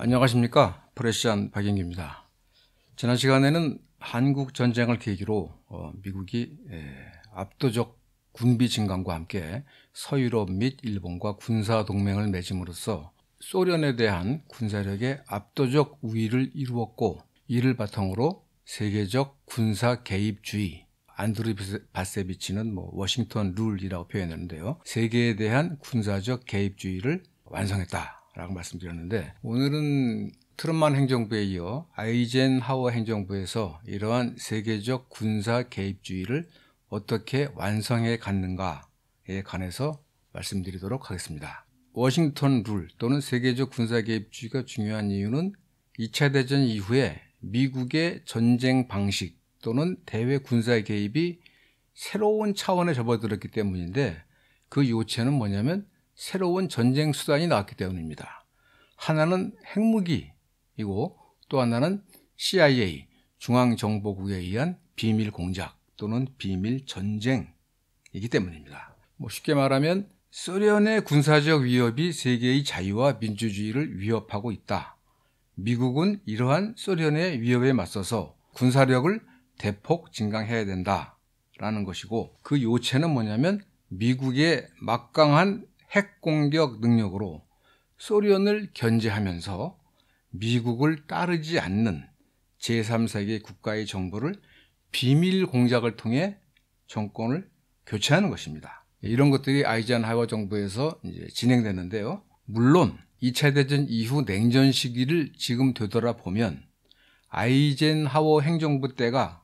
안녕하십니까. 프레시안 박영규입니다. 지난 시간에는 한국 전쟁을 계기로 미국이 압도적 군비 증강과 함께 서유럽 및 일본과 군사 동맹을 맺음으로써 소련에 대한 군사력의 압도적 우위를 이루었고, 이를 바탕으로 세계적 군사 개입주의, 안드루 바세비치는 워싱턴 룰이라고 표현했는데요, 세계에 대한 군사적 개입주의를 완성했다라고 말씀드렸는데, 오늘은 트루먼 행정부에 이어 아이젠하워 행정부에서 이러한 세계적 군사 개입주의를 어떻게 완성해 갔는가에 관해서 말씀드리도록 하겠습니다. 워싱턴 룰 또는 세계적 군사 개입주의가 중요한 이유는 2차 대전 이후에 미국의 전쟁 방식 또는 대외 군사 개입이 새로운 차원에 접어들었기 때문인데, 그 요체는 뭐냐면 새로운 전쟁 수단이 나왔기 때문입니다. 하나는 핵무기이고 또 하나는 CIA, 중앙정보국에 의한 비밀 공작 또는 비밀 전쟁이기 때문입니다. 쉽게 말하면 소련의 군사적 위협이 세계의 자유와 민주주의를 위협하고 있다. 미국은 이러한 소련의 위협에 맞서서 군사력을 대폭 증강해야 된다라는 것이고, 그 요체는 뭐냐면 미국의 막강한 핵공격 능력으로 소련을 견제하면서 미국을 따르지 않는 제3세계 국가의 정보를 비밀 공작을 통해 정권을 교체하는 것입니다. 이런 것들이 아이젠하워 정부에서 이제 진행되는데요. 물론 2차 대전 이후 냉전 시기를 지금 되돌아보면 아이젠하워 행정부 때가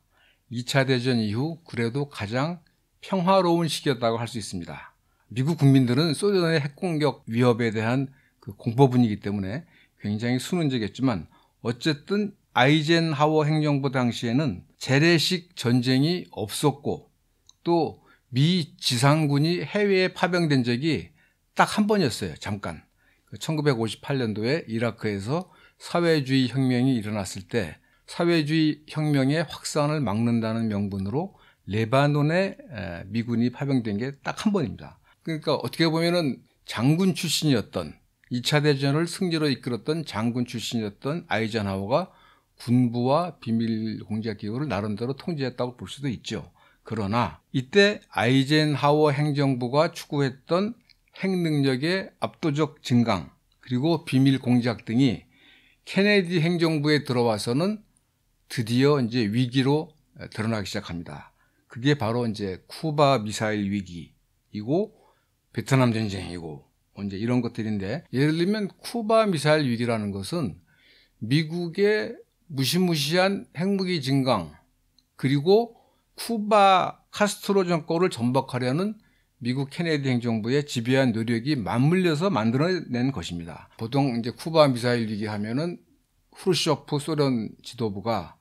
2차 대전 이후 그래도 가장 평화로운 시기였다고 할 수 있습니다. 미국 국민들은 소련의 핵공격 위협에 대한 그 공포 분위기 때문에 굉장히 순응적이었지만, 어쨌든 아이젠하워 행정부 당시에는 재래식 전쟁이 없었고, 또 미 지상군이 해외에 파병된 적이 딱 한 번이었어요. 잠깐. 1958년도에 이라크에서 사회주의 혁명이 일어났을 때 사회주의 혁명의 확산을 막는다는 명분으로 레바논에 미군이 파병된 게 딱 한 번입니다. 그러니까 어떻게 보면은 장군 출신이었던, 2차 대전을 승리로 이끌었던 장군 출신이었던 아이젠하워가 군부와 비밀 공작 기구를 나름대로 통제했다고 볼 수도 있죠. 그러나 이때 아이젠하워 행정부가 추구했던 핵 능력의 압도적 증강 그리고 비밀 공작 등이 케네디 행정부에 들어와서는 드디어 이제 위기로 드러나기 시작합니다. 그게 바로 이제 쿠바 미사일 위기이고 베트남 전쟁이고 이제 이런 것들인데, 예를 들면 쿠바 미사일 위기라는 것은 미국의 무시무시한 핵무기 증강 그리고 쿠바 카스트로 정권을 전복하려는 미국 케네디 행정부의 지배한 노력이 맞물려서 만들어낸 것입니다. 보통 이제 쿠바 미사일 위기 하면은 후르쇼프 소련 지도부가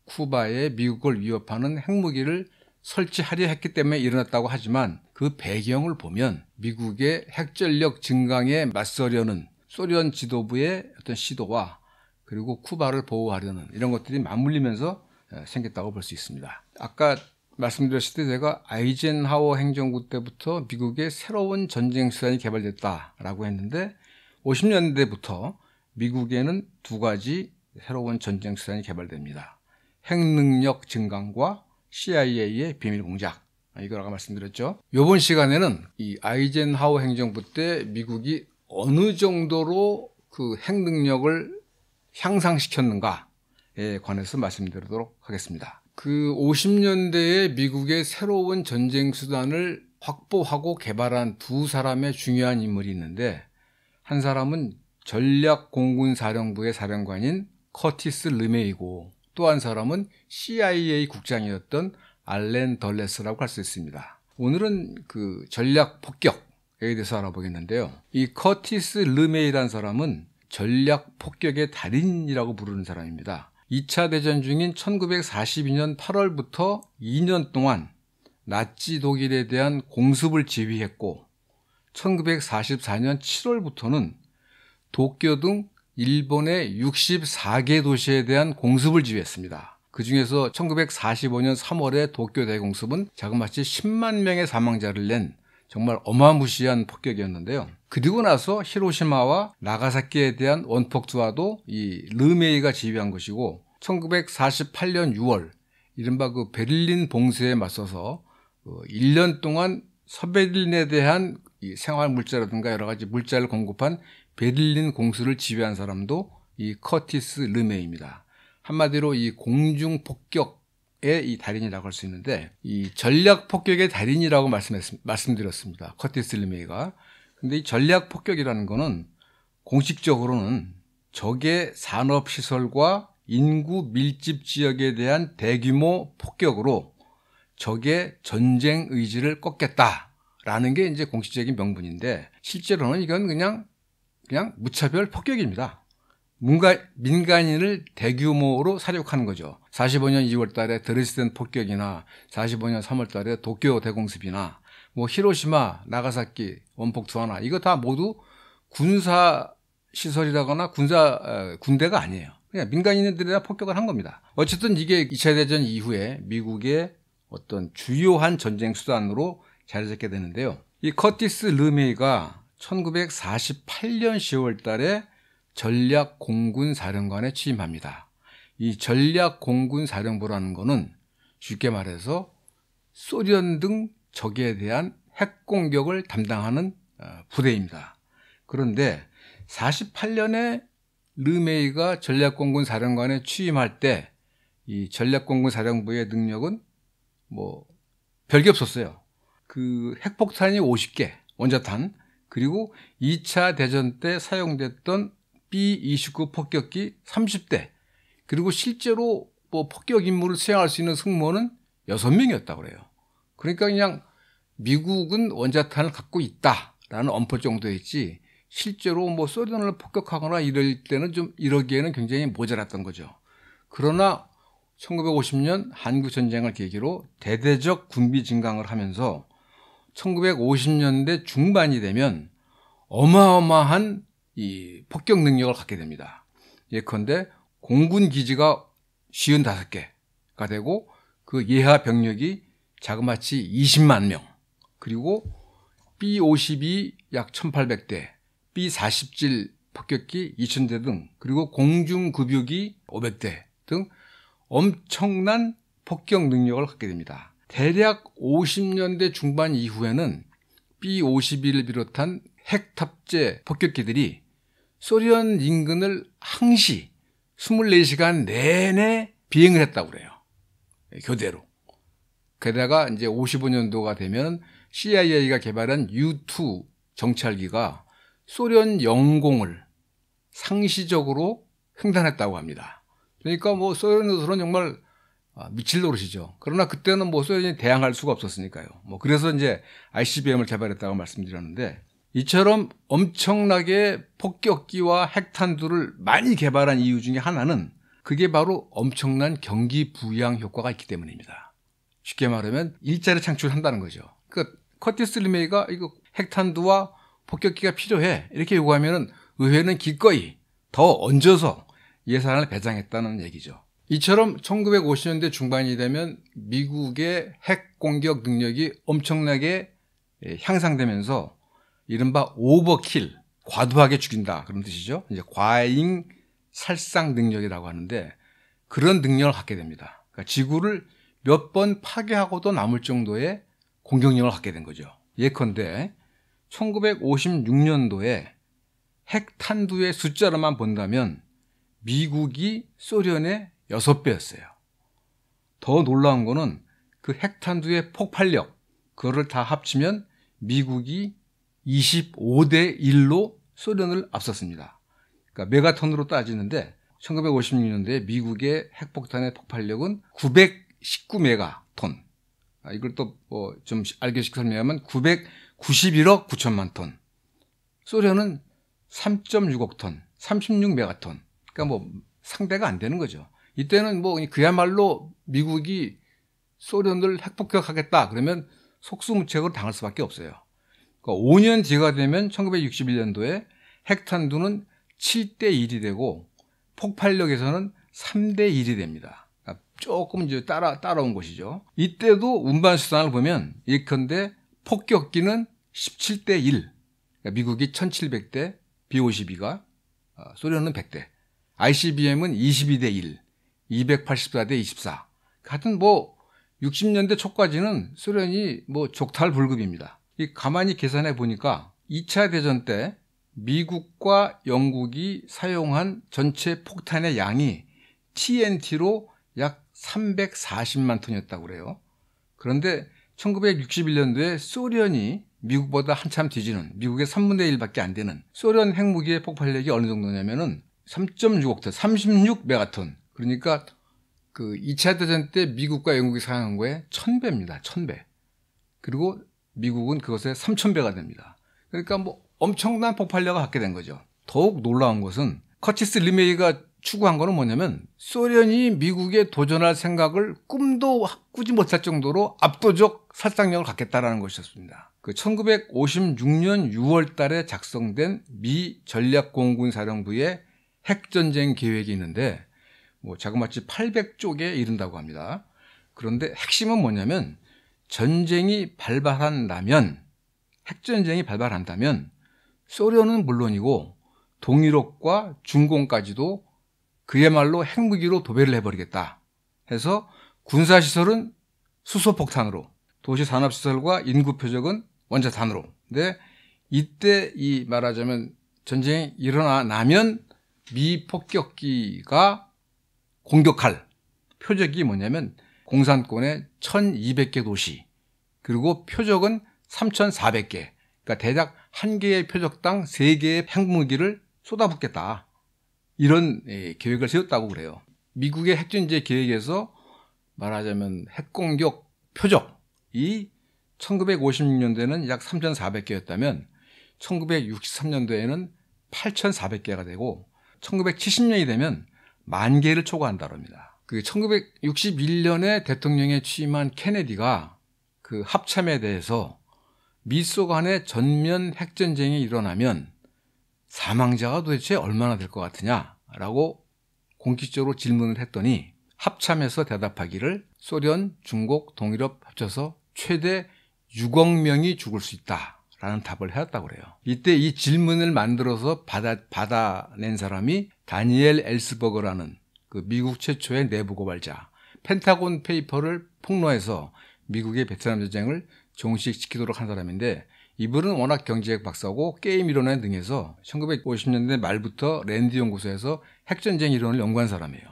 쿠바에 미국을 위협하는 핵무기를 설치하려 했기 때문에 일어났다고 하지만, 그 배경을 보면 미국의 핵전력 증강에 맞서려는 소련 지도부의 어떤 시도와 그리고 쿠바를 보호하려는 이런 것들이 맞물리면서 생겼다고 볼 수 있습니다. 아까 말씀드렸을 때 제가 아이젠하워 행정부 때부터 미국의 새로운 전쟁 수단이 개발됐다라고 했는데, 50년대부터 미국에는 두 가지 새로운 전쟁 수단이 개발됩니다. 핵능력 증강과 CIA의 비밀 공작, 이거라고 말씀드렸죠. 이번 시간에는 이 아이젠하워 행정부 때 미국이 어느 정도로 그 핵능력을 향상시켰는가에 관해서 말씀드리도록 하겠습니다. 그 50년대에 미국의 새로운 전쟁 수단을 확보하고 개발한 두 사람의 중요한 인물이 있는데, 한 사람은 전략공군사령부의 사령관인 커티스 르메이고, 또 한 사람은 CIA 국장이었던 알렌 덜레스라고 할 수 있습니다. 오늘은 그 전략 폭격에 대해서 알아보겠는데요. 이 커티스 르메이라는 사람은 전략 폭격의 달인이라고 부르는 사람입니다. 2차 대전 중인 1942년 8월부터 2년 동안 나치 독일에 대한 공습을 지휘했고, 1944년 7월부터는 도쿄 등 일본의 64개 도시에 대한 공습을 지휘했습니다. 그 중에서 1945년 3월에 도쿄 대공습은 자그마치 10만 명의 사망자를 낸 정말 어마무시한 폭격이었는데요. 그리고 나서 히로시마와 나가사키에 대한 원폭 투하도 이 르메이가 지휘한 것이고 1948년 6월 이른바 그 베를린 봉쇄에 맞서서 1년 동안 서베를린에 대한 이 생활 물자라든가 여러 가지 물자를 공급한 베를린 공수를 지휘한 사람도 이 커티스 르메이입니다. 한마디로 이 공중 폭격의 이 달인이라고 할 수 있는데 이 전략 폭격의 달인이라고 말씀드렸습니다. 커티스 르메이가. 근데 이 전략 폭격이라는 거는 공식적으로는 적의 산업 시설과 인구 밀집 지역에 대한 대규모 폭격으로 적의 전쟁 의지를 꺾겠다라는 게 이제 공식적인 명분인데 실제로는 이건 그냥 무차별 폭격입니다. 민간인을 대규모로 사륙하는 거죠. 45년 2월 달에 드레스덴 폭격이나 45년 3월 달에 도쿄 대공습이나 뭐 히로시마, 나가사키 원폭 투하나 이거 다 모두 군사 시설이라거나 군대가 아니에요. 그냥 민간인들이나 폭격을 한 겁니다. 어쨌든 이게 2차 대전 이후에 미국의 어떤 주요한 전쟁 수단으로 자리 잡게 되는데요. 이 커티스 르메이가 1948년 10월 달에 전략공군사령관에 취임합니다. 이 전략공군사령부라는 거는 쉽게 말해서 소련 등 적에 대한 핵공격을 담당하는 부대입니다. 그런데 48년에 르메이가 전략공군사령관에 취임할 때 이 전략공군사령부의 능력은 뭐 별게 없었어요. 그 핵폭탄이 50개, 원자탄, 그리고 2차 대전 때 사용됐던 B-29 폭격기 30대, 그리고 실제로 뭐 폭격 임무를 수행할 수 있는 승무원은 6명이었다고 그래요. 그러니까 그냥 미국은 원자탄을 갖고 있다라는 엄포 정도였지 실제로 뭐 소련을 폭격하거나 이럴 때는 좀 이러기에는 굉장히 모자랐던 거죠. 그러나 1950년 한국 전쟁을 계기로 대대적 군비 증강을 하면서 1950년대 중반이 되면 어마어마한 이 폭격 능력을 갖게 됩니다. 예컨대 공군 기지가 55개가 되고 그 예하 병력이 자그마치 20만 명, 그리고 B-52 약 1,800대, B-47 폭격기 2,000대 등, 그리고 공중급유기 500대 등 엄청난 폭격 능력을 갖게 됩니다. 대략 50년대 중반 이후에는 B-51을 비롯한 핵 탑재 폭격기들이 소련 인근을 항시 24시간 내내 비행을 했다고 그래요. 교대로. 게다가 이제 55년도가 되면 CIA가 개발한 U-2 정찰기가 소련 영공을 상시적으로 횡단했다고 합니다. 그러니까 뭐 소련으로서는 정말 미칠 노릇이죠. 그러나 그때는 뭐 소련이 대항할 수가 없었으니까요. 뭐 그래서 이제 ICBM을 개발했다고 말씀드렸는데 이처럼 엄청나게 폭격기와 핵탄두를 많이 개발한 이유 중에 하나는 그게 바로 엄청난 경기 부양 효과가 있기 때문입니다. 쉽게 말하면 일자리 창출한다는 거죠. 그러니까 커티스 르메이가 이거 핵탄두와 폭격기가 필요해 이렇게 요구하면은 의회는 기꺼이 더 얹어서 예산을 배정했다는 얘기죠. 이처럼 1950년대 중반이 되면 미국의 핵 공격 능력이 엄청나게 향상되면서 이른바 오버킬, 과도하게 죽인다 그런 뜻이죠. 이제 과잉 살상 능력이라고 하는데 그런 능력을 갖게 됩니다. 그러니까 지구를 몇 번 파괴하고도 남을 정도의 공격력을 갖게 된 거죠. 예컨대 1956년도에 핵탄두의 숫자로만 본다면 미국이 소련의 6배였어요. 더 놀라운 거는 그 핵탄두의 폭발력, 그거를 다 합치면 미국이 25대 1로 소련을 앞섰습니다. 그러니까 메가톤으로 따지는데 1956년도에 미국의 핵폭탄의 폭발력은 919메가톤. 이걸 또 좀 알게씩 설명하면 991억 9천만 톤. 소련은 3.6억 톤, 36메가톤. 그러니까 뭐 상대가 안 되는 거죠. 이때는 뭐 그야말로 미국이 소련을 핵폭격하겠다 그러면 속수무책으로 당할 수밖에 없어요. 그러니까 5년 뒤가 되면 1961년도에 핵탄두는 7대 1이 되고 폭발력에서는 3대 1이 됩니다. 그러니까 조금 이제 따라온 것이죠. 이때도 운반 수단을 보면 예컨대 폭격기는 17대 1. 그러니까 미국이 1700대, B-52가, 소련은 100대. ICBM은 22대 1, 284대 24. 하여튼 60년대 초까지는 소련이 족탈불급입니다. 가만히 계산해 보니까 2차 대전 때 미국과 영국이 사용한 전체 폭탄의 양이 TNT로 약 340만 톤이었다고 그래요. 그런데 1961년도에 소련이 미국보다 한참 뒤지는, 미국의 3분의 1밖에 안 되는 소련 핵무기의 폭발력이 어느 정도냐면은 3.6억 톤, 36메가톤. 그러니까 2차 대전 때 미국과 영국이 사용한 거에 1000배입니다. 1000배. 그리고 미국은 그것의 3000배가 됩니다. 그러니까 엄청난 폭발력을 갖게 된 거죠. 더욱 놀라운 것은 커티스 리메이가 추구한 거는 뭐냐면 소련이 미국에 도전할 생각을 꿈도 꾸지 못할 정도로 압도적 살상력을 갖겠다라는 것이었습니다. 1956년 6월 달에 작성된 미 전략공군사령부의 핵전쟁 계획이 있는데 자그마치 800쪽에 이른다고 합니다. 그런데 핵심은 뭐냐면 핵전쟁이 발발한다면 소련은 물론이고 동유럽과 중공까지도 그야말로 핵무기로 도배를 해버리겠다 해서 군사시설은 수소폭탄으로, 도시산업시설과 인구표적은 원자탄으로. 근데 이때 말하자면 전쟁이 일어나면 미 폭격기가 공격할 표적이 뭐냐면 공산권의 1200개 도시, 그리고 표적은 3400개. 그러니까 대략 한 개의 표적당 3개의 핵무기를 쏟아붓겠다. 이런 계획을 세웠다고 그래요. 미국의 핵전제 계획에서 말하자면 핵공격 표적이 1956년도에는 약 3,400개였다면 1963년도에는 8,400개가 되고 1970년이 되면 10,000개를 초과한다고 합니다. 1961년에 대통령에 취임한 케네디가 그 합참에 대해서 미소 간의 전면 핵전쟁이 일어나면 사망자가 도대체 얼마나 될 것 같으냐라고 공식적으로 질문을 했더니 합참에서 대답하기를 소련, 중국, 동유럽 합쳐서 최대 6억 명이 죽을 수 있다라는 답을 해왔다고 그래요. 이때 이 질문을 만들어서 받아낸 사람이 다니엘 엘스버거라는 미국 최초의 내부 고발자, 펜타곤 페이퍼를 폭로해서 미국의 베트남 전쟁을 종식시키도록 한 사람인데, 이분은 워낙 경제학 박사고 게임 이론에 능해서 1950년대 말부터 랜드 연구소에서 핵전쟁 이론을 연구한 사람이에요.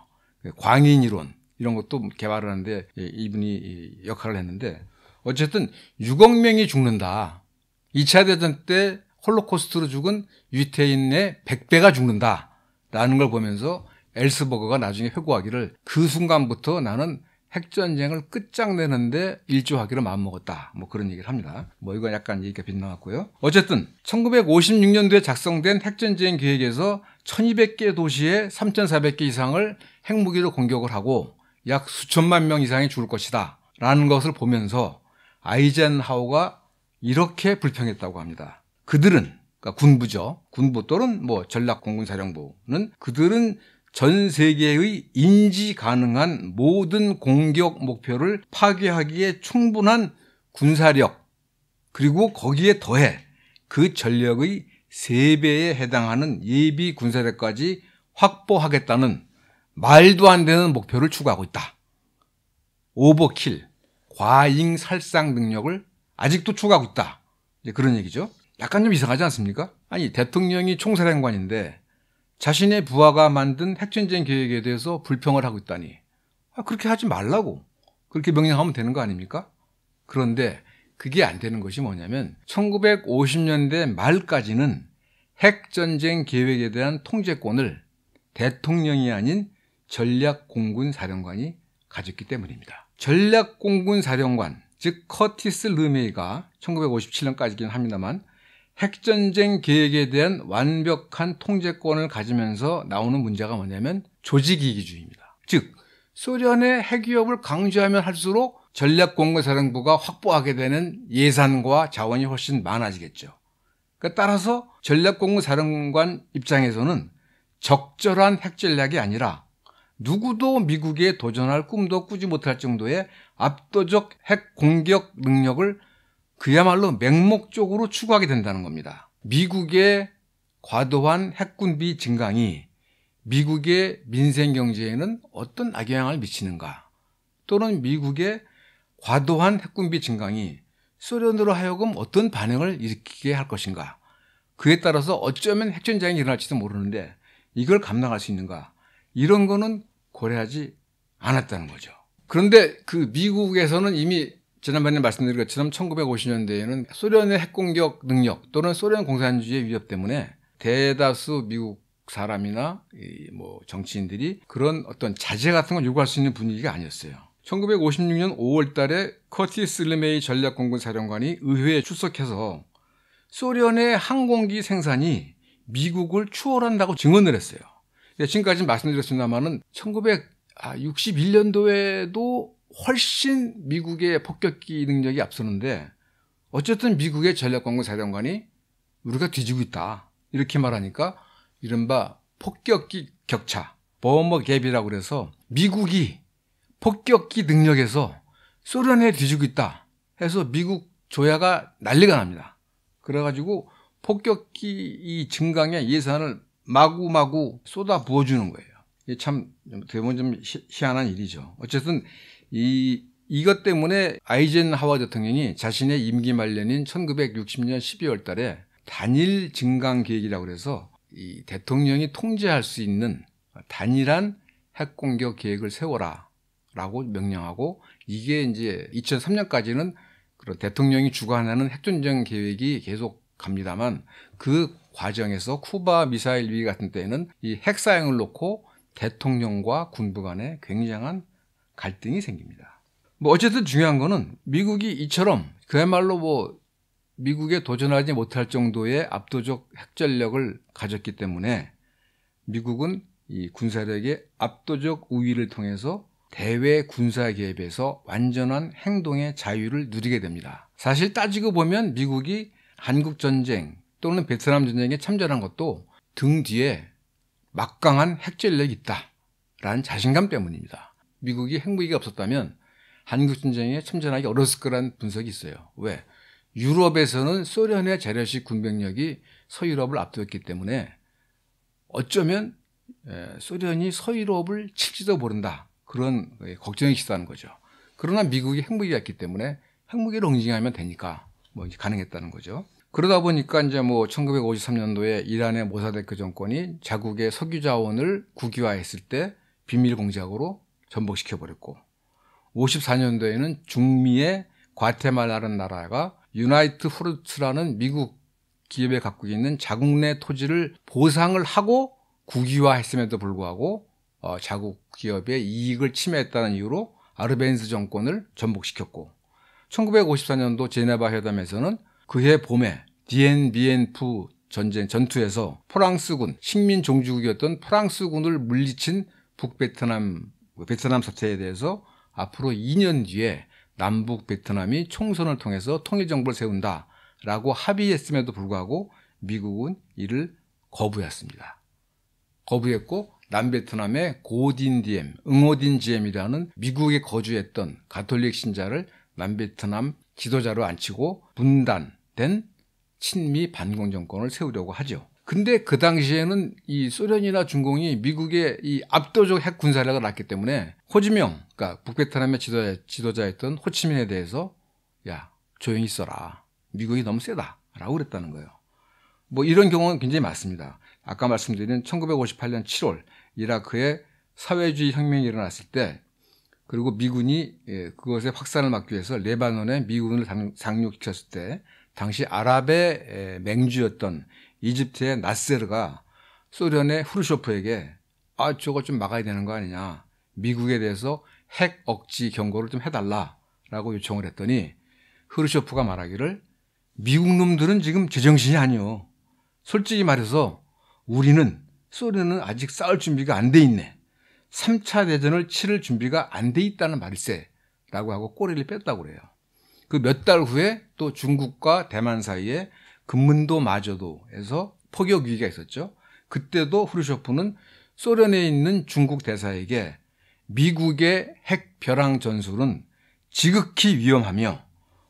광인 이론 이런 것도 개발을 하는데 이분이 역할을 했는데, 어쨌든 6억 명이 죽는다. 2차 대전 때 홀로코스트로 죽은 유태인의 100배가 죽는다라는 걸 보면서 엘스버거가 나중에 회고하기를 그 순간부터 나는 핵전쟁을 끝장내는데 일조하기로 마음먹었다. 그런 얘기를 합니다. 이건 약간 얘기가 빗나갔고요. 어쨌든 1956년도에 작성된 핵전쟁 계획에서 1200개 도시에 3400개 이상을 핵무기로 공격을 하고 약 수천만 명 이상이 죽을 것이다 라는 것을 보면서 아이젠하워가 이렇게 불평했다고 합니다. 그들은, 그러니까 군부죠. 군부 또는 전략공군사령부는 그들은 전 세계의 인지 가능한 모든 공격 목표를 파괴하기에 충분한 군사력, 그리고 거기에 더해 그 전력의 3배에 해당하는 예비 군사력까지 확보하겠다는 말도 안 되는 목표를 추구하고 있다. 오버킬, 과잉 살상 능력을 아직도 추구하고 있다. 그런 얘기죠. 약간 좀 이상하지 않습니까? 아니, 대통령이 총사령관인데 자신의 부하가 만든 핵전쟁 계획에 대해서 불평을 하고 있다니. 그렇게 하지 말라고. 그렇게 명령하면 되는 거 아닙니까? 그런데 그게 안 되는 것이 뭐냐면 1950년대 말까지는 핵전쟁 계획에 대한 통제권을 대통령이 아닌 전략공군사령관이 가졌기 때문입니다. 전략공군사령관, 즉 커티스 르메이가 1957년까지긴 합니다만 핵전쟁 계획에 대한 완벽한 통제권을 가지면서 나오는 문제가 뭐냐면 조직이기주의입니다. 즉 소련의 핵위협을 강조하면 할수록 전략공군사령부가 확보하게 되는 예산과 자원이 훨씬 많아지겠죠. 따라서 전략공군사령관 입장에서는 적절한 핵전략이 아니라 누구도 미국에 도전할 꿈도 꾸지 못할 정도의 압도적 핵 공격 능력을 그야말로 맹목적으로 추구하게 된다는 겁니다. 미국의 과도한 핵군비 증강이 미국의 민생 경제에는 어떤 악영향을 미치는가, 또는 미국의 과도한 핵군비 증강이 소련으로 하여금 어떤 반응을 일으키게 할 것인가, 그에 따라서 어쩌면 핵전쟁이 일어날지도 모르는데 이걸 감당할 수 있는가, 이런 거는 고려하지 않았다는 거죠. 그런데 그 미국에서는 이미 지난번에 말씀드린 것처럼 1950년대에는 소련의 핵공격 능력 또는 소련 공산주의의 위협 때문에 대다수 미국 사람이나 뭐 정치인들이 그런 어떤 자제 같은 걸 요구할 수 있는 분위기가 아니었어요. 1956년 5월 달에 커티스 르메이 전략공군 사령관이 의회에 출석해서 소련의 항공기 생산이 미국을 추월한다고 증언을 했어요. 지금까지 말씀드렸습니다만은 1961년도에도 훨씬 미국의 폭격기 능력이 앞서는데 어쨌든 미국의 전략공군 사령관이 우리가 뒤지고 있다 이렇게 말하니까 이른바 폭격기 격차, 버머 갭이라고 그래서 미국이 폭격기 능력에서 소련에 뒤지고 있다 해서 미국 조야가 난리가 납니다. 그래가지고 폭격기 이 증강의 예산을 마구마구 쏟아 부어주는 거예요. 이게 참 대부분 좀 희한한 일이죠. 어쨌든 이것 때문에 아이젠하워 대통령이 자신의 임기 말년인 1960년 12월 달에 단일 증강 계획이라고 해서 이 대통령이 통제할 수 있는 단일한 핵공격 계획을 세워라 라고 명령하고, 이게 이제 2003년까지는 그런 대통령이 주관하는 핵전쟁 계획이 계속 갑니다만 그 과정에서 쿠바 미사일 위기 같은 때에는 이 핵사용을 놓고 대통령과 군부 간에 굉장한 갈등이 생깁니다. 뭐 어쨌든 중요한 거는 미국이 이처럼 그야말로 뭐 미국에 도전하지 못할 정도의 압도적 핵전력을 가졌기 때문에 미국은 이 군사력의 압도적 우위를 통해서 대외 군사 개입에서 완전한 행동의 자유를 누리게 됩니다. 사실 따지고 보면 미국이 한국전쟁 또는 베트남 전쟁에 참전한 것도 등 뒤에 막강한 핵전력이 있다라는 자신감 때문입니다. 미국이 핵무기가 없었다면 한국전쟁에 참전하기 어려웠을 거란 분석이 있어요. 왜? 유럽에서는 소련의 재래식 군병력이 서유럽을 압도했기 때문에 어쩌면 소련이 서유럽을 칠지도 모른다, 그런 걱정이 있었다는 거죠. 그러나 미국이 핵무기가 있기 때문에 핵무기를 응징하면 되니까 뭐 이제 가능했다는 거죠. 그러다 보니까 이제 뭐 1953년도에 이란의 모사데크 정권이 자국의 석유 자원을 국유화했을 때 비밀 공작으로 전복시켜 버렸고, 54년도에는 중미의 과테말라라는 나라가 유나이트 프루츠라는 미국 기업에 갖고 있는 자국 내 토지를 보상을 하고 국유화했음에도 불구하고 자국 기업의 이익을 침해했다는 이유로 아르벤스 정권을 전복시켰고, 1954년도 제네바 회담에서는 그해 봄에 디엔비엔프 전투에서 프랑스군, 식민 종주국이었던 프랑스군을 물리친 베트남 사태에 대해서 앞으로 2년 뒤에 남북 베트남이 총선을 통해서 통일정부를 세운다라고 합의했음에도 불구하고 미국은 이를 거부했습니다. 거부했고 남베트남의 고딘디엠, 응오딘지엠이라는 미국에 거주했던 가톨릭 신자를 남베트남 지도자로 앉히고 분단된 친미 반공 정권을 세우려고 하죠. 근데 그 당시에는 이 소련이나 중공이 미국의 이 압도적 핵 군사력을 낳기 때문에 호지명, 그러니까 북베트남의 지도자였던 호치민에 대해서 야, 조용히 있어라, 미국이 너무 세다라고 그랬다는 거예요. 뭐 이런 경우는 굉장히 많습니다. 아까 말씀드린 1958년 7월 이라크에 사회주의 혁명이 일어났을 때, 그리고 미군이 그것의 확산을 막기 위해서 레바논에 미군을 상륙시켰을 때 당시 아랍의 맹주였던 이집트의 나세르가 소련의 후르쇼프에게 저거 좀 막아야 되는 거 아니냐, 미국에 대해서 핵 억지 경고를 좀 해달라라고 요청을 했더니 후르쇼프가 말하기를 미국 놈들은 지금 제정신이 아니요, 솔직히 말해서 우리는 소련은 아직 싸울 준비가 안 돼 있네, 3차 대전을 치를 준비가 안 돼 있다는 말일세 라고 하고 꼬리를 뺐다고 그래요. 그 몇 달 후에 또 중국과 대만 사이에 금문도 마저도에서 포격 위기가 있었죠. 그때도 후르쇼프는 소련에 있는 중국 대사에게 미국의 핵 벼랑 전술은 지극히 위험하며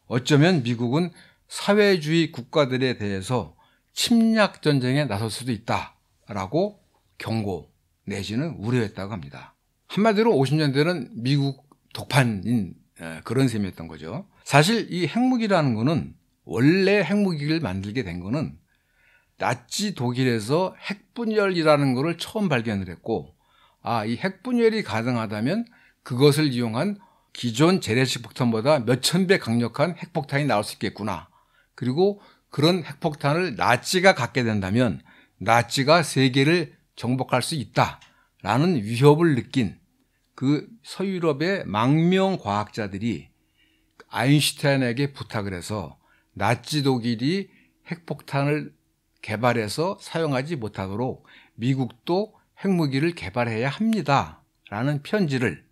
어쩌면 미국은 사회주의 국가들에 대해서 침략 전쟁에 나설 수도 있다라고 경고 내지는 우려했다고 합니다. 한마디로 50년대는 미국 독판인 그런 셈이었던 거죠. 사실 이 핵무기라는 거는 원래 핵무기를 만들게 된 거는 나치 독일에서 핵분열이라는 거를 처음 발견을 했고, 이 핵분열이 가능하다면 그것을 이용한 기존 재래식 폭탄보다 몇천 배 강력한 핵폭탄이 나올 수 있겠구나. 그리고 그런 핵폭탄을 나치가 갖게 된다면 나치가 세계를 정복할 수 있다라는 위협을 느낀 그 서유럽의 망명 과학자들이 아인슈타인에게 부탁을 해서 나치 독일이 핵폭탄을 개발해서 사용하지 못하도록 미국도 핵무기를 개발해야 합니다라는 편지를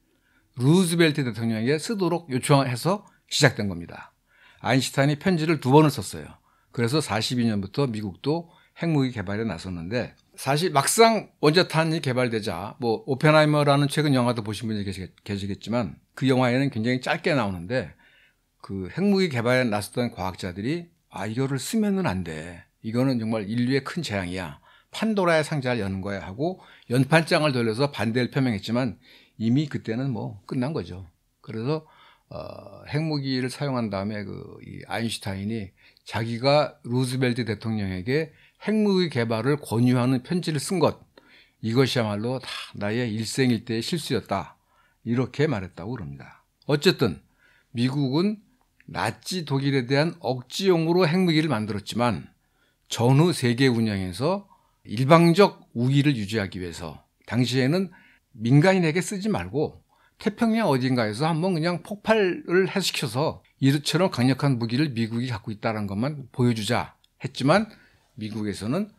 루즈벨트 대통령에게 쓰도록 요청해서 시작된 겁니다. 아인슈타인이 편지를 2번을 썼어요. 그래서 42년부터 미국도 핵무기 개발에 나섰는데, 사실 막상 원자탄이 개발되자 오펜하이머라는 최근 영화도 보신 분이 계시겠지만 그 영화에는 굉장히 짧게 나오는데, 그 핵무기 개발에 나섰던 과학자들이 이거를 쓰면은 안 돼. 이거는 정말 인류의 큰 재앙이야. 판도라의 상자를 여는 거야 하고 연판장을 돌려서 반대를 표명했지만 이미 그때는 끝난 거죠. 그래서 핵무기를 사용한 다음에 이 아인슈타인이 자기가 루즈벨트 대통령에게 핵무기 개발을 권유하는 편지를 쓴 것, 이것이야말로 다 나의 일생일대의 실수였다. 이렇게 말했다고 그럽니다. 어쨌든 미국은 나치 독일에 대한 억지용으로 핵무기를 만들었지만 전후 세계 운영에서 일방적 우위를 유지하기 위해서 당시에는 민간인에게 쓰지 말고 태평양 어딘가에서 한번 그냥 폭발을 해시켜서 이처럼 강력한 무기를 미국이 갖고 있다는 것만 보여주자 했지만, 미국에서는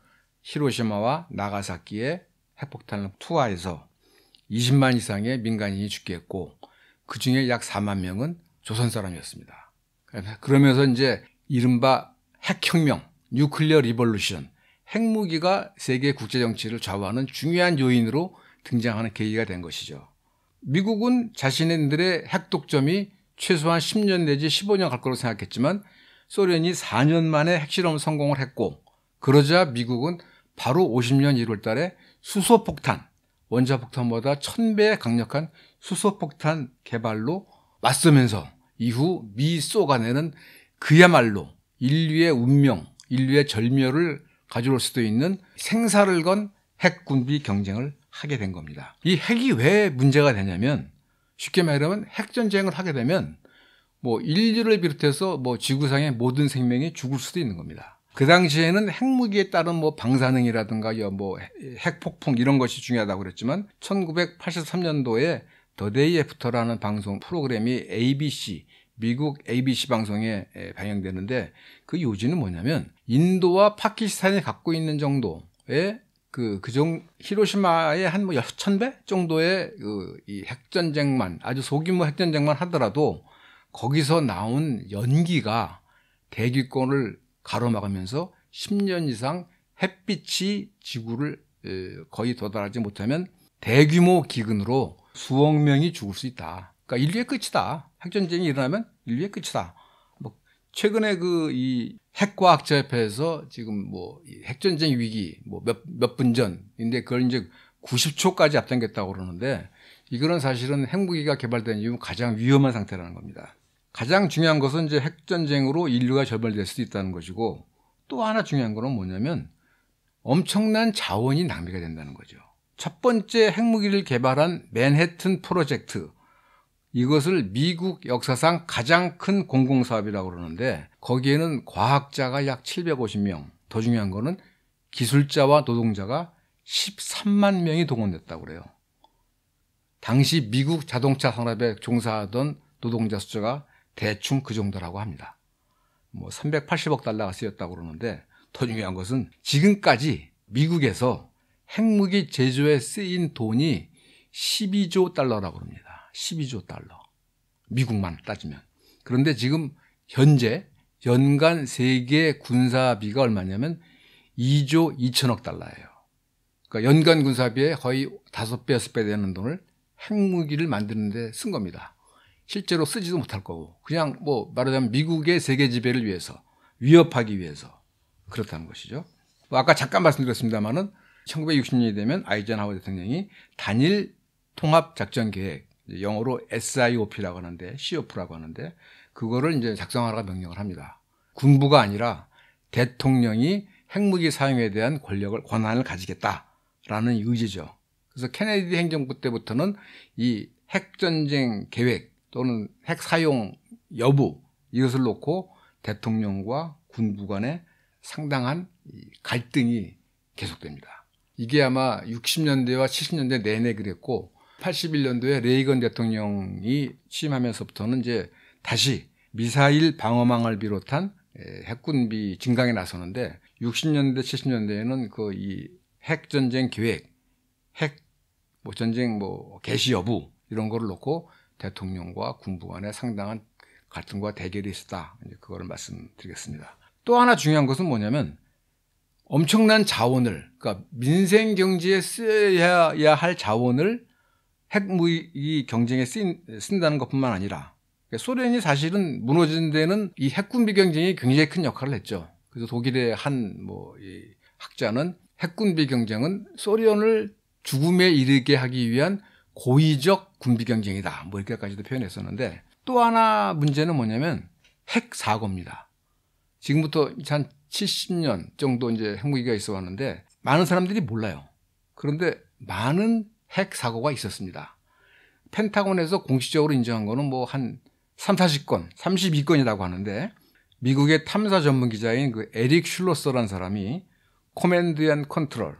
히로시마와 나가사키에 핵폭탄을 투하해서 20만 이상의 민간인이 죽게 했고 그중에 약 4만 명은 조선 사람이었습니다. 그러면서 이제 이른바 핵혁명, 뉴클리어 리볼루션, 핵무기가 세계 국제 정치를 좌우하는 중요한 요인으로 등장하는 계기가 된 것이죠. 미국은 자신들의 핵독점이 최소한 10년 내지 15년 갈 거라고 생각했지만 소련이 4년 만에 핵실험 성공을 했고, 그러자 미국은 바로 50년 1월 달에 수소폭탄, 원자폭탄보다 1000배 강력한 수소폭탄 개발로 맞서면서 이후 미-소 간에는 그야말로 인류의 운명, 인류의 절멸을 가져올 수도 있는 생사를 건 핵군비 경쟁을 하게 된 겁니다. 이 핵이 왜 문제가 되냐면, 쉽게 말하면 핵전쟁을 하게 되면 인류를 비롯해서 지구상의 모든 생명이 죽을 수도 있는 겁니다. 그 당시에는 핵무기에 따른 방사능이라든가 핵폭풍 이런 것이 중요하다고 그랬지만 1983년도에 더데이 애프터라는 방송 프로그램이 ABC, 미국 ABC 방송에 방영되는데, 그 요지는 뭐냐면 인도와 파키스탄이 갖고 있는 정도의 히로시마의 한 1000배 정도의 이 핵전쟁만, 아주 소규모 핵전쟁만 하더라도 거기서 나온 연기가 대기권을 가로막으면서 10년 이상 햇빛이 지구를 거의 도달하지 못하면 대규모 기근으로 수억 명이 죽을 수 있다. 그러니까 인류의 끝이다. 핵전쟁이 일어나면 인류의 끝이다. 최근에 이 핵과학자협회에서 지금 이 핵전쟁 위기 몇 분 전인데 그걸 이제 90초까지 앞당겼다고 그러는데, 이거는 사실은 핵무기가 개발된 이후 가장 위험한 상태라는 겁니다. 가장 중요한 것은 이제 핵전쟁으로 인류가 절멸될 수도 있다는 것이고, 또 하나 중요한 거는 뭐냐면 엄청난 자원이 낭비가 된다는 거죠. 첫 번째 핵무기를 개발한 맨해튼 프로젝트, 이것을 미국 역사상 가장 큰 공공사업이라고 그러는데 거기에는 과학자가 약 750명, 더 중요한 거는 기술자와 노동자가 13만 명이 동원됐다고 그래요. 당시 미국 자동차 산업에 종사하던 노동자 숫자가 대충 그 정도라고 합니다. 380억 달러가 쓰였다고 그러는데, 더 중요한 것은 지금까지 미국에서 핵무기 제조에 쓰인 돈이 12조 달러라고 합니다. 12조 달러. 미국만 따지면. 그런데 지금 현재 연간 세계 군사비가 얼마냐면 2조 2천억 달러예요. 그러니까 연간 군사비에 거의 5배, 6배 되는 돈을 핵무기를 만드는 데 쓴 겁니다. 실제로 쓰지도 못할 거고 그냥 뭐 말하자면 미국의 세계 지배를 위해서 위협하기 위해서 그렇다는 것이죠. 뭐 아까 잠깐 말씀드렸습니다마는 1960년이 되면 아이젠하워 대통령이 단일 통합 작전 계획, 영어로 SIOP라고 하는데 COP라고 하는데 그거를 이제 작성하라고 명령을 합니다. 군부가 아니라 대통령이 핵무기 사용에 대한 권한을 가지겠다라는 의지죠. 그래서 케네디 행정부 때부터는 이 핵전쟁 계획 또는 핵 사용 여부 이것을 놓고 대통령과 군부 간에 상당한 갈등이 계속됩니다. 이게 아마 60년대와 70년대 내내 그랬고 81년도에 레이건 대통령이 취임하면서부터는 이제 다시 미사일 방어망을 비롯한 핵군비 증강에 나서는데 60년대, 70년대에는 그 이 핵전쟁 계획, 핵 전쟁 개시 여부 이런 거를 놓고 대통령과 군부 간에 상당한 갈등과 대결이 있었다. 이제 그거를 말씀드리겠습니다. 또 하나 중요한 것은 뭐냐면 엄청난 자원을, 그러니까 민생 경제에 쓰여야 할 자원을 핵무기 경쟁에 쓴다는 것뿐만 아니라 소련이 사실은 무너진 데는 이 핵군비 경쟁이 굉장히 큰 역할을 했죠. 그래서 독일의 한 이 학자는 핵군비 경쟁은 소련을 죽음에 이르게 하기 위한 고의적 군비 경쟁이다. 뭐 이렇게까지도 표현했었는데 또 하나 문제는 뭐냐면 핵 사고입니다. 지금부터 한 70년 정도 이제 핵무기가 있어 왔는데 많은 사람들이 몰라요. 그런데 많은 핵 사고가 있었습니다. 펜타곤에서 공식적으로 인정한 거는 뭐 한 40건, 32건이라고 하는데 미국의 탐사 전문 기자인 그 에릭 슐로서라는 사람이 코맨드 앤 컨트롤,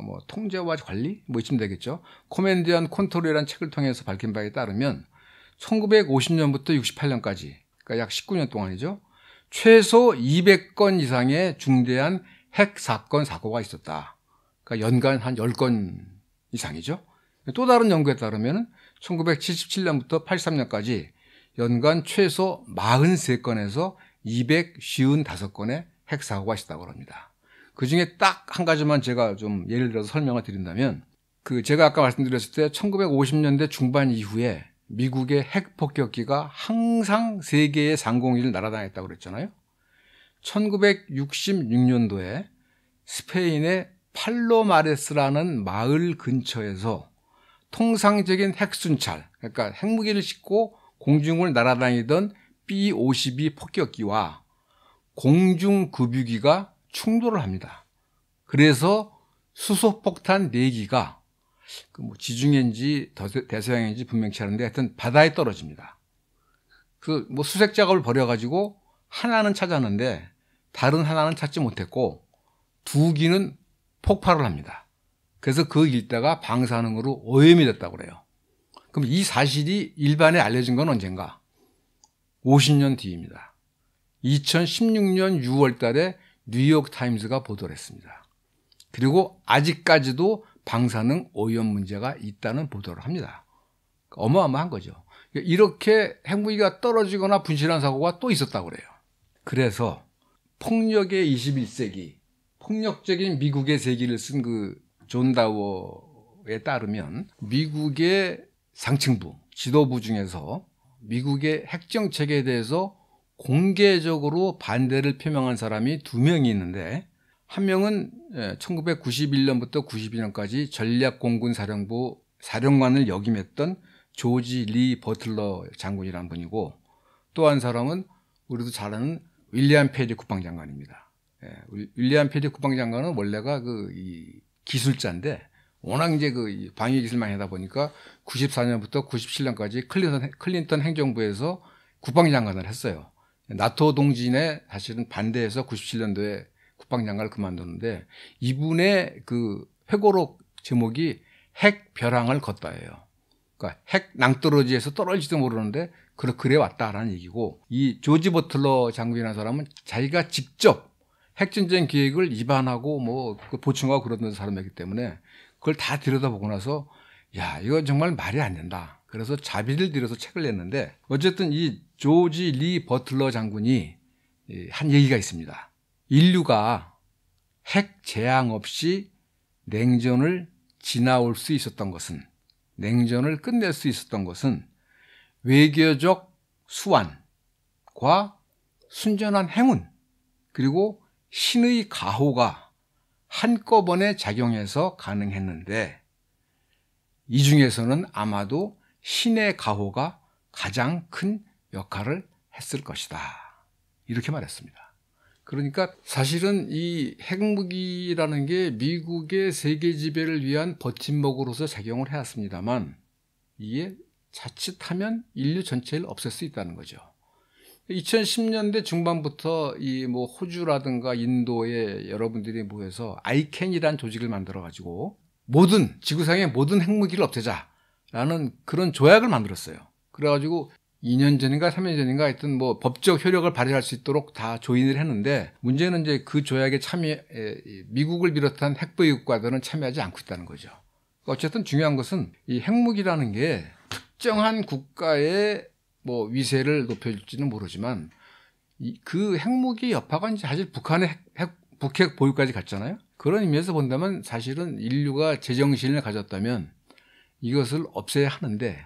뭐 통제와 관리 뭐 이쯤 되겠죠. 코맨드 앤 컨트롤이라는 책을 통해서 밝힌 바에 따르면 1950년부터 68년까지 그러니까 약 19년 동안이죠. 최소 200건 이상의 중대한 핵 사건 사고가 있었다. 그러니까 연간 한 10건 이상이죠. 또 다른 연구에 따르면 1977년부터 83년까지 연간 최소 43건에서 255건의 핵 사고가 있었다고 합니다. 그 중에 딱 한 가지만 제가 좀 예를 들어서 설명을 드린다면 제가 아까 말씀드렸을 때 1950년대 중반 이후에 미국의 핵 폭격기가 항상 세계의 상공위를 날아다녔다고 그랬잖아요. 1966년도에 스페인의 팔로마레스라는 마을 근처에서 통상적인 핵순찰, 그러니까 핵무기를 싣고 공중을 날아다니던 B-52 폭격기와 공중급유기가 충돌을 합니다. 그래서 수소폭탄 4기가 지중해인지 대서양인지 분명치 않은데 하여튼 바다에 떨어집니다. 수색 작업을 벌여가지고 하나는 찾았는데 다른 하나는 찾지 못했고 2기는 폭발을 합니다. 그래서 그 일대가 방사능으로 오염이 됐다고 그래요. 그럼 이 사실이 일반에 알려진 건 언젠가? 50년 뒤입니다. 2016년 6월 달에 뉴욕 타임스가 보도를 했습니다. 그리고 아직까지도 방사능 오염 문제가 있다는 보도를 합니다. 어마어마한 거죠. 이렇게 핵무기가 떨어지거나 분실한 사고가 또 있었다고 그래요. 그래서 폭력의 21세기, 폭력적인 미국의 세기를 쓴 존 다워에 따르면 미국의 상층부, 지도부 중에서 미국의 핵정책에 대해서 공개적으로 반대를 표명한 사람이 2명이 있는데 한 명은 1991년부터 92년까지 전략공군사령부 사령관을 역임했던 조지 리 버틀러 장군이라는 분이고 또 한 사람은 우리도 잘 아는 윌리엄 페리 국방장관입니다. 윌리엄 페리 국방장관은 원래가 이 기술자인데 워낙 이제 방위 기술만 하다 보니까 94년부터 97년까지 클린턴 행정부에서 국방장관을 했어요. 나토 동진에 사실은 반대해서 97년도에 국방장관을 그만두는데 이분의 회고록 제목이 핵 벼랑을 걷다예요. 그러니까 핵 낭떠러지에서 떨어질지도 모르는데 그래 왔다라는 얘기고 이 조지 버틀러 장군이라는 사람은 자기가 직접 핵전쟁 계획을 입안하고 보충하고 그러던 사람이기 때문에 그걸 다 들여다보고 나서 야 이건 정말 말이 안 된다. 그래서 자비를 들여서 책을 냈는데 어쨌든 이 조지 리 버틀러 장군이 한 얘기가 있습니다. 인류가 핵 재앙 없이 냉전을 지나올 수 있었던 것은 냉전을 끝낼 수 있었던 것은 외교적 수완과 순전한 행운 그리고 신의 가호가 한꺼번에 작용해서 가능했는데 이 중에서는 아마도 신의 가호가 가장 큰 역할을 했을 것이다. 이렇게 말했습니다. 그러니까 사실은 이 핵무기라는 게 미국의 세계 지배를 위한 버팀목으로서 작용을 해왔습니다만 이게 자칫하면 인류 전체를 없앨 수 있다는 거죠. 2010년대 중반부터 이 뭐 호주라든가 인도에 여러분들이 모여서 아이캔이라는 조직을 만들어 가지고 모든 지구상의 모든 핵무기를 없애자라는 그런 조약을 만들었어요. 그래가지고 2년 전인가 3년 전인가 하여튼 뭐 법적 효력을 발휘할 수 있도록 다 조인을 했는데 문제는 이제 그 조약에 미국을 비롯한 핵보유 국가들은 참여하지 않고 있다는 거죠. 어쨌든 중요한 것은 이 핵무기라는 게 특정한 국가의 뭐 위세를 높여줄지는 모르지만 그 핵무기 여파가 이제 사실 북한의 북핵 보유까지 갔잖아요. 그런 의미에서 본다면 사실은 인류가 제정신을 가졌다면 이것을 없애야 하는데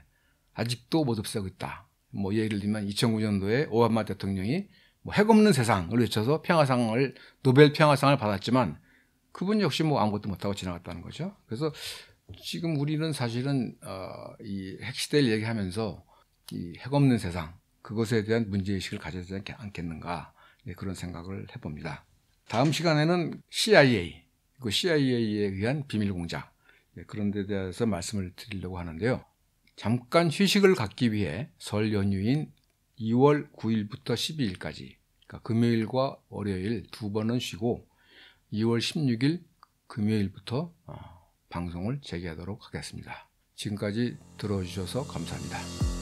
아직도 못 없애고 있다. 뭐 예를 들면 2009년도에 오바마 대통령이 뭐 핵 없는 세상을 외쳐서 평화상을 노벨 평화상을 받았지만 그분 역시 뭐 아무것도 못하고 지나갔다는 거죠. 그래서 지금 우리는 사실은 이 핵시대를 얘기하면서 이 핵 없는 세상 그것에 대한 문제의식을 가져야 되지 않겠는가 그런 생각을 해봅니다. 다음 시간에는 CIA, 그 CIA에 의한 비밀공작 그런 데 대해서 말씀을 드리려고 하는데요. 잠깐 휴식을 갖기 위해 설 연휴인 2월 9일부터 12일까지 그러니까 금요일과 월요일 두 번은 쉬고 2월 16일 금요일부터 방송을 재개하도록 하겠습니다. 지금까지 들어주셔서 감사합니다.